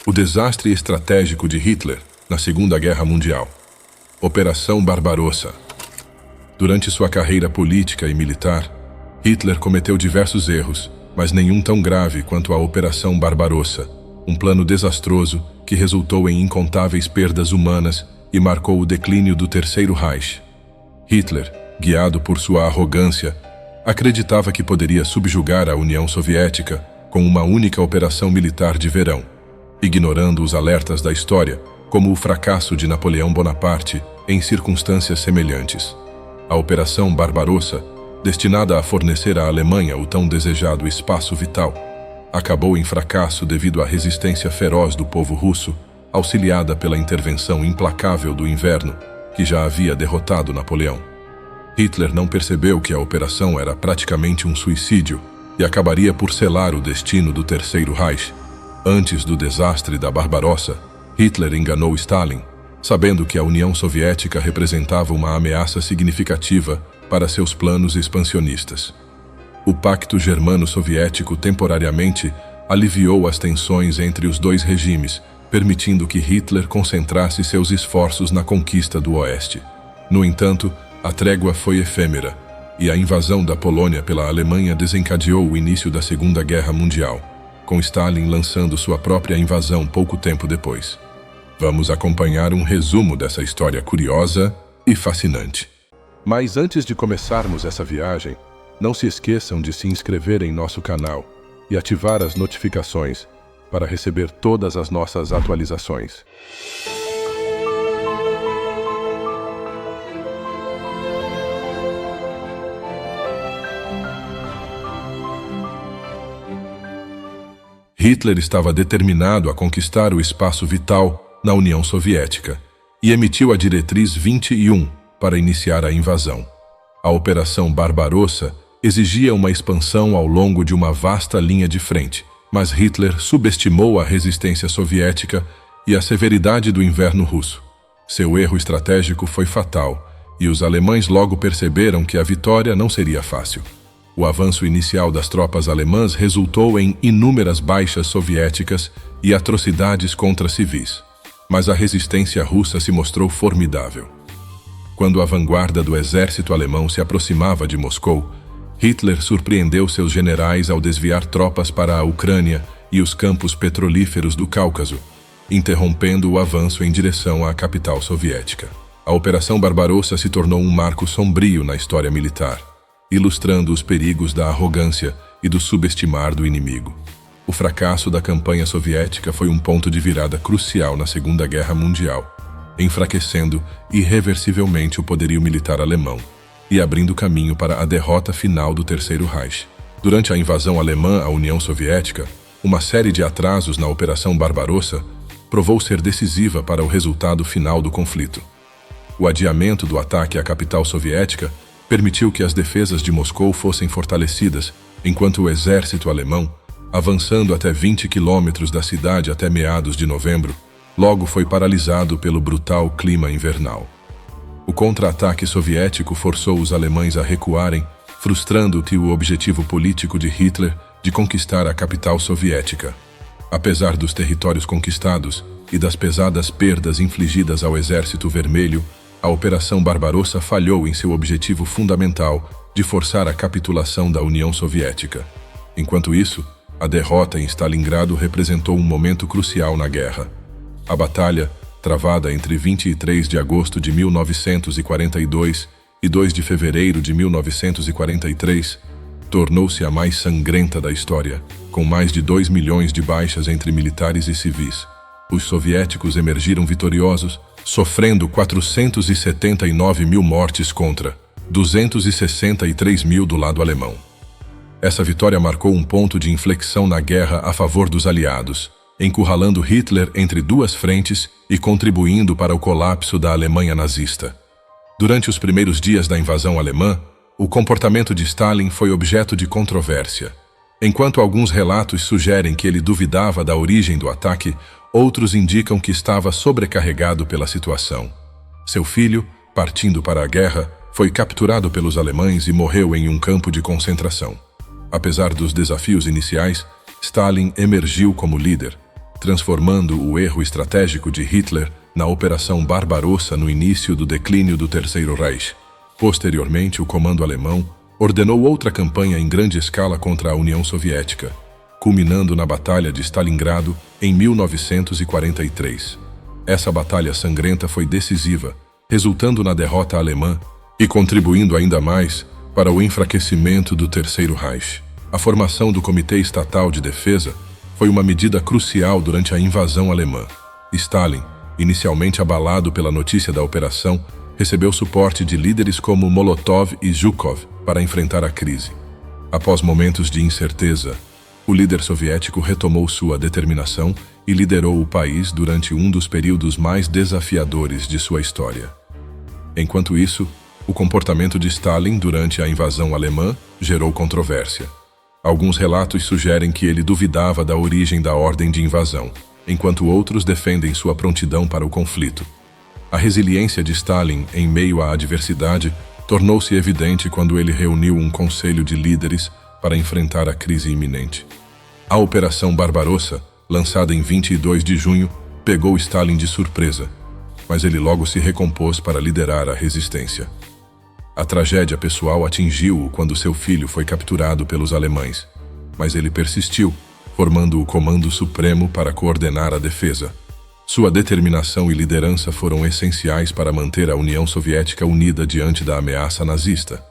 O desastre estratégico de Hitler na Segunda Guerra Mundial. Operação Barbarossa. Durante sua carreira política e militar, Hitler cometeu diversos erros, mas nenhum tão grave quanto a Operação Barbarossa, um plano desastroso que resultou em incontáveis perdas humanas e marcou o declínio do Terceiro Reich. Hitler, guiado por sua arrogância, acreditava que poderia subjugar a União Soviética com uma única operação militar de verão, ignorando os alertas da história, como o fracasso de Napoleão Bonaparte em circunstâncias semelhantes. A Operação Barbarossa, destinada a fornecer à Alemanha o tão desejado espaço vital, acabou em fracasso devido à resistência feroz do povo russo, auxiliada pela intervenção implacável do inverno, que já havia derrotado Napoleão. Hitler não percebeu que a operação era praticamente um suicídio e acabaria por selar o destino do Terceiro Reich. Antes do desastre da Barbarossa, Hitler enganou Stalin, sabendo que a União Soviética representava uma ameaça significativa para seus planos expansionistas. O Pacto Germano-Soviético temporariamente aliviou as tensões entre os dois regimes, permitindo que Hitler concentrasse seus esforços na conquista do Oeste. No entanto, a trégua foi efêmera, e a invasão da Polônia pela Alemanha desencadeou o início da Segunda Guerra Mundial, com Stalin lançando sua própria invasão pouco tempo depois. Vamos acompanhar um resumo dessa história curiosa e fascinante. Mas antes de começarmos essa viagem, não se esqueçam de se inscrever em nosso canal e ativar as notificações para receber todas as nossas atualizações. Hitler estava determinado a conquistar o espaço vital na União Soviética e emitiu a Diretriz 21 para iniciar a invasão. A Operação Barbarossa exigia uma expansão ao longo de uma vasta linha de frente, mas Hitler subestimou a resistência soviética e a severidade do inverno russo. Seu erro estratégico foi fatal, e os alemães logo perceberam que a vitória não seria fácil. O avanço inicial das tropas alemãs resultou em inúmeras baixas soviéticas e atrocidades contra civis, mas a resistência russa se mostrou formidável. Quando a vanguarda do exército alemão se aproximava de Moscou, Hitler surpreendeu seus generais ao desviar tropas para a Ucrânia e os campos petrolíferos do Cáucaso, interrompendo o avanço em direção à capital soviética. A Operação Barbarossa se tornou um marco sombrio na história militar, ilustrando os perigos da arrogância e do subestimar do inimigo. O fracasso da campanha soviética foi um ponto de virada crucial na Segunda Guerra Mundial, enfraquecendo irreversivelmente o poderio militar alemão e abrindo caminho para a derrota final do Terceiro Reich. Durante a invasão alemã à União Soviética, uma série de atrasos na Operação Barbarossa provou ser decisiva para o resultado final do conflito. O adiamento do ataque à capital soviética permitiu que as defesas de Moscou fossem fortalecidas, enquanto o exército alemão, avançando até 20 quilômetros da cidade até meados de novembro, logo foi paralisado pelo brutal clima invernal. O contra-ataque soviético forçou os alemães a recuarem, frustrando o objetivo político de Hitler de conquistar a capital soviética. Apesar dos territórios conquistados e das pesadas perdas infligidas ao Exército Vermelho, a Operação Barbarossa falhou em seu objetivo fundamental de forçar a capitulação da União Soviética. Enquanto isso, a derrota em Stalingrado representou um momento crucial na guerra. A batalha, travada entre 23 de agosto de 1942 e 2 de fevereiro de 1943, tornou-se a mais sangrenta da história, com mais de 2 milhões de baixas entre militares e civis. Os soviéticos emergiram vitoriosos, sofrendo 479 mil mortes contra 263 mil do lado alemão. Essa vitória marcou um ponto de inflexão na guerra a favor dos aliados, encurralando Hitler entre duas frentes e contribuindo para o colapso da Alemanha nazista. Durante os primeiros dias da invasão alemã, o comportamento de Stalin foi objeto de controvérsia. Enquanto alguns relatos sugerem que ele duvidava da origem do ataque, outros indicam que estava sobrecarregado pela situação. Seu filho, partindo para a guerra, foi capturado pelos alemães e morreu em um campo de concentração. Apesar dos desafios iniciais, Stalin emergiu como líder, transformando o erro estratégico de Hitler na Operação Barbarossa no início do declínio do Terceiro Reich. Posteriormente, o comando alemão ordenou outra campanha em grande escala contra a União Soviética, culminando na Batalha de Stalingrado em 1943. Essa batalha sangrenta foi decisiva, resultando na derrota alemã e contribuindo ainda mais para o enfraquecimento do Terceiro Reich. A formação do Comitê Estatal de Defesa foi uma medida crucial durante a invasão alemã. Stalin, inicialmente abalado pela notícia da operação, recebeu suporte de líderes como Molotov e Zhukov para enfrentar a crise. Após momentos de incerteza, o líder soviético retomou sua determinação e liderou o país durante um dos períodos mais desafiadores de sua história. Enquanto isso, o comportamento de Stalin durante a invasão alemã gerou controvérsia. Alguns relatos sugerem que ele duvidava da origem da ordem de invasão, enquanto outros defendem sua prontidão para o conflito. A resiliência de Stalin em meio à adversidade tornou-se evidente quando ele reuniu um conselho de líderes para enfrentar a crise iminente. A Operação Barbarossa, lançada em 22 de junho, pegou Stalin de surpresa, mas ele logo se recompôs para liderar a resistência. A tragédia pessoal atingiu-o quando seu filho foi capturado pelos alemães, mas ele persistiu, formando o Comando Supremo para coordenar a defesa. Sua determinação e liderança foram essenciais para manter a União Soviética unida diante da ameaça nazista.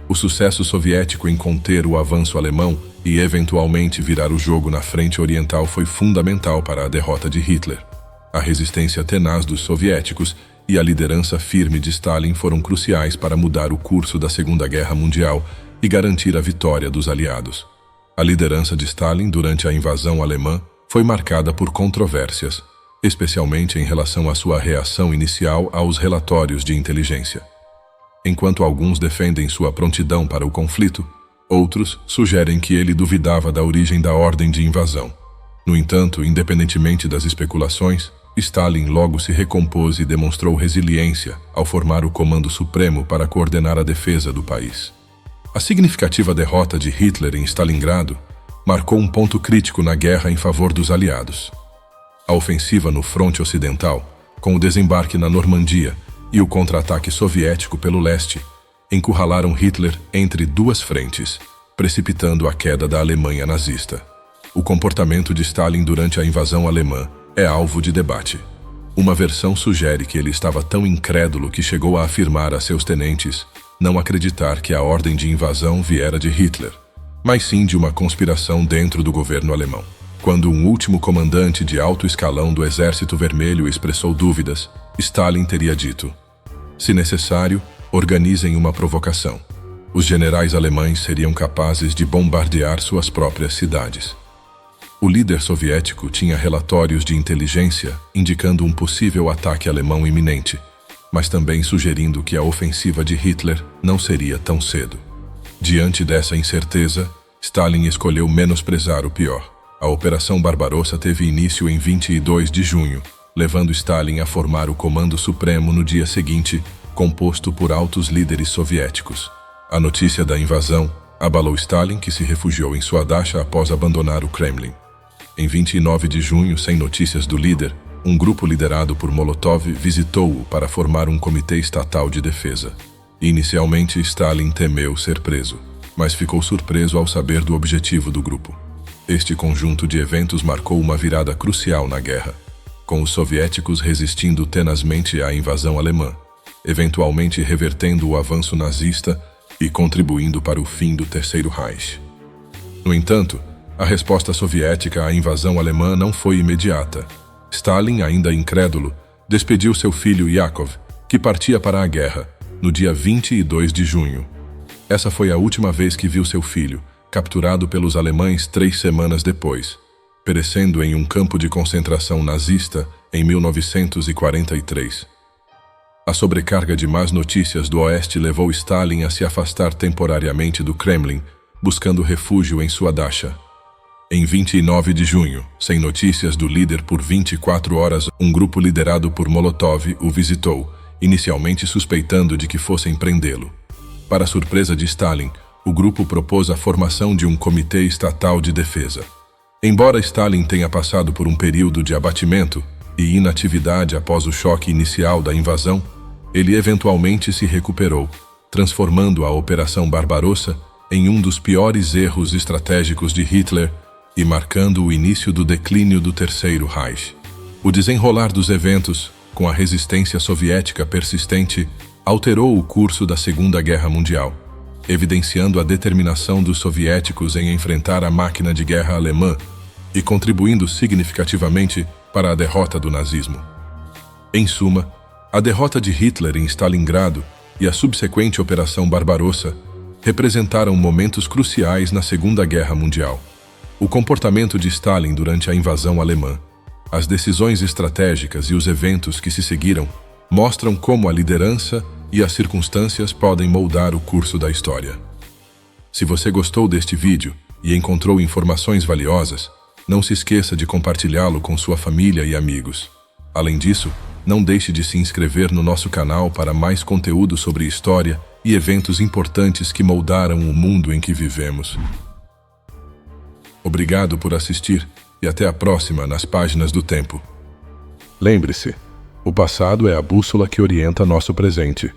O sucesso soviético em conter o avanço alemão e eventualmente virar o jogo na frente oriental foi fundamental para a derrota de Hitler. A resistência tenaz dos soviéticos e a liderança firme de Stalin foram cruciais para mudar o curso da Segunda Guerra Mundial e garantir a vitória dos aliados. A liderança de Stalin durante a invasão alemã foi marcada por controvérsias, especialmente em relação à sua reação inicial aos relatórios de inteligência. Enquanto alguns defendem sua prontidão para o conflito, outros sugerem que ele duvidava da origem da ordem de invasão. No entanto, independentemente das especulações, Stalin logo se recompôs e demonstrou resiliência ao formar o Comando Supremo para coordenar a defesa do país. A significativa derrota de Hitler em Stalingrado marcou um ponto crítico na guerra em favor dos aliados. A ofensiva no fronte ocidental, com o desembarque na Normandia e o contra-ataque soviético pelo leste, encurralaram Hitler entre duas frentes, precipitando a queda da Alemanha nazista. O comportamento de Stalin durante a invasão alemã é alvo de debate. Uma versão sugere que ele estava tão incrédulo que chegou a afirmar a seus tenentes não acreditar que a ordem de invasão viera de Hitler, mas sim de uma conspiração dentro do governo alemão. Quando um último comandante de alto escalão do Exército Vermelho expressou dúvidas, Stalin teria dito: "Se necessário, organizem uma provocação. Os generais alemães seriam capazes de bombardear suas próprias cidades." O líder soviético tinha relatórios de inteligência indicando um possível ataque alemão iminente, mas também sugerindo que a ofensiva de Hitler não seria tão cedo. Diante dessa incerteza, Stalin escolheu menosprezar o pior. A Operação Barbarossa teve início em 22 de junho, levando Stalin a formar o Comando Supremo no dia seguinte, composto por altos líderes soviéticos. A notícia da invasão abalou Stalin, que se refugiou em sua dacha após abandonar o Kremlin. Em 29 de junho, sem notícias do líder, um grupo liderado por Molotov visitou-o para formar um comitê estatal de defesa. Inicialmente, Stalin temeu ser preso, mas ficou surpreso ao saber do objetivo do grupo. Este conjunto de eventos marcou uma virada crucial na guerra, com os soviéticos resistindo tenazmente à invasão alemã, eventualmente revertendo o avanço nazista e contribuindo para o fim do Terceiro Reich. No entanto, a resposta soviética à invasão alemã não foi imediata. Stalin, ainda incrédulo, despediu seu filho Yakov, que partia para a guerra, no dia 22 de junho. Essa foi a última vez que viu seu filho, capturado pelos alemães 3 semanas depois, perecendo em um campo de concentração nazista em 1943. A sobrecarga de más notícias do Oeste levou Stalin a se afastar temporariamente do Kremlin, buscando refúgio em sua dacha. Em 29 de junho, sem notícias do líder por 24 horas, um grupo liderado por Molotov o visitou, inicialmente suspeitando de que fossem prendê-lo. Para surpresa de Stalin, o grupo propôs a formação de um comitê estatal de defesa. Embora Stalin tenha passado por um período de abatimento e inatividade após o choque inicial da invasão, ele eventualmente se recuperou, transformando a Operação Barbarossa em um dos piores erros estratégicos de Hitler e marcando o início do declínio do Terceiro Reich. O desenrolar dos eventos, com a resistência soviética persistente, alterou o curso da Segunda Guerra Mundial, evidenciando a determinação dos soviéticos em enfrentar a máquina de guerra alemã e contribuindo significativamente para a derrota do nazismo. Em suma, a derrota de Hitler em Stalingrado e a subsequente Operação Barbarossa representaram momentos cruciais na Segunda Guerra Mundial. O comportamento de Stalin durante a invasão alemã, as decisões estratégicas e os eventos que se seguiram mostram como a liderança e as circunstâncias podem moldar o curso da história. Se você gostou deste vídeo e encontrou informações valiosas, não se esqueça de compartilhá-lo com sua família e amigos. Além disso, não deixe de se inscrever no nosso canal para mais conteúdo sobre história e eventos importantes que moldaram o mundo em que vivemos. Obrigado por assistir e até a próxima nas Páginas do Tempo. Lembre-se, o passado é a bússola que orienta nosso presente.